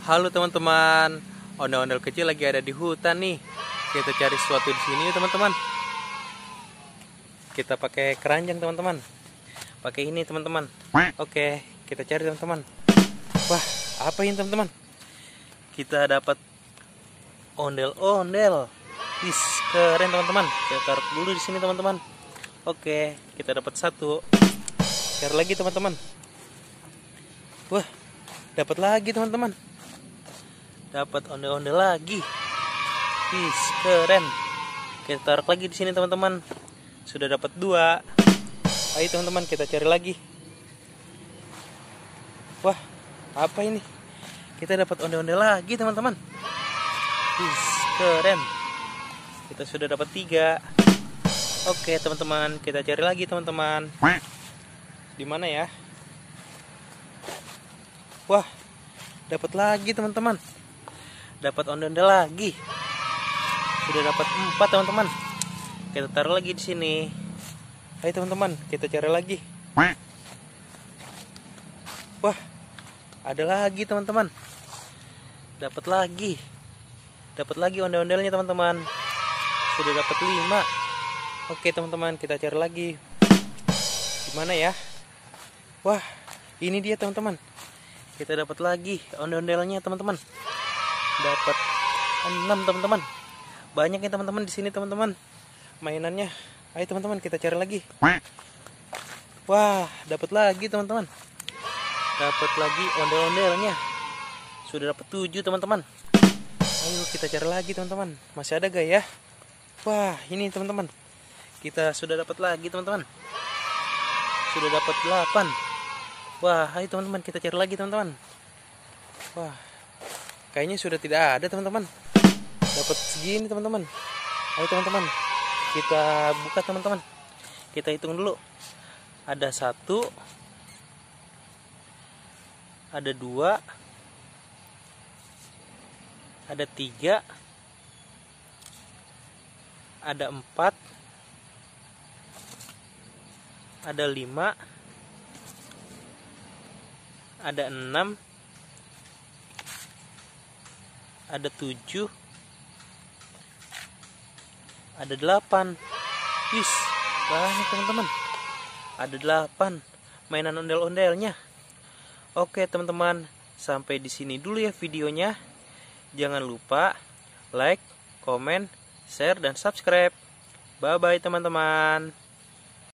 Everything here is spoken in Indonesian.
Halo teman-teman, ondel-ondel kecil lagi ada di hutan nih. Kita cari sesuatu di sini teman-teman. Kita pakai keranjang teman-teman. Pakai ini teman-teman. Oke, kita cari teman-teman. Wah, apa ini teman-teman? Kita dapat ondel-ondel. Wis, keren teman-teman. Kita taruh dulu di sini teman-teman. Oke, kita dapat satu. Cari lagi teman-teman. Wah, dapat lagi teman-teman. Dapat ondel-ondel lagi. Wih, keren. Kita taruh lagi di sini teman-teman. Sudah dapat dua. Ayo teman-teman, kita cari lagi. Wah, apa ini? Kita dapat ondel-ondel lagi teman-teman. Wih, keren. Kita sudah dapat tiga. Oke teman-teman, kita cari lagi teman-teman. Di mana ya? Wah, dapat lagi teman-teman. Dapat ondel-ondel lagi. Sudah dapat 4 teman-teman. Kita taruh lagi di sini. Ayo teman-teman, kita cari lagi. Wah, ada lagi teman-teman. Dapat lagi. Dapat lagi ondel-ondelnya teman-teman. Sudah dapat 5. Oke teman-teman, kita cari lagi. Gimana ya? Wah, ini dia teman-teman. Kita dapat lagi ondel-ondelnya teman-teman. Dapat 6 teman-teman. Banyak ya teman-teman di sini teman-teman. Mainannya. Ayo teman-teman, kita cari lagi. Wah, dapat lagi teman-teman. Dapat lagi ondel-ondelnya. Sudah dapat 7 teman-teman. Ayo kita cari lagi teman-teman. Masih ada gak ya? Wah, ini teman-teman. Kita sudah dapat lagi teman-teman. Sudah dapat 8. Wah, ayo teman-teman, kita cari lagi teman-teman. Wah, kayaknya sudah tidak ada teman-teman. Dapat segini teman-teman. Ayo teman-teman, kita buka teman-teman. Kita hitung dulu. Ada 1, ada 2, ada 3, ada 4, ada 5, ada 6, ada 7, ada 8. Wis, banyak teman-teman. Ada 8 mainan ondel-ondelnya. Oke teman-teman, sampai di sini dulu ya videonya. Jangan lupa like, komen, share, dan subscribe. Bye bye teman-teman.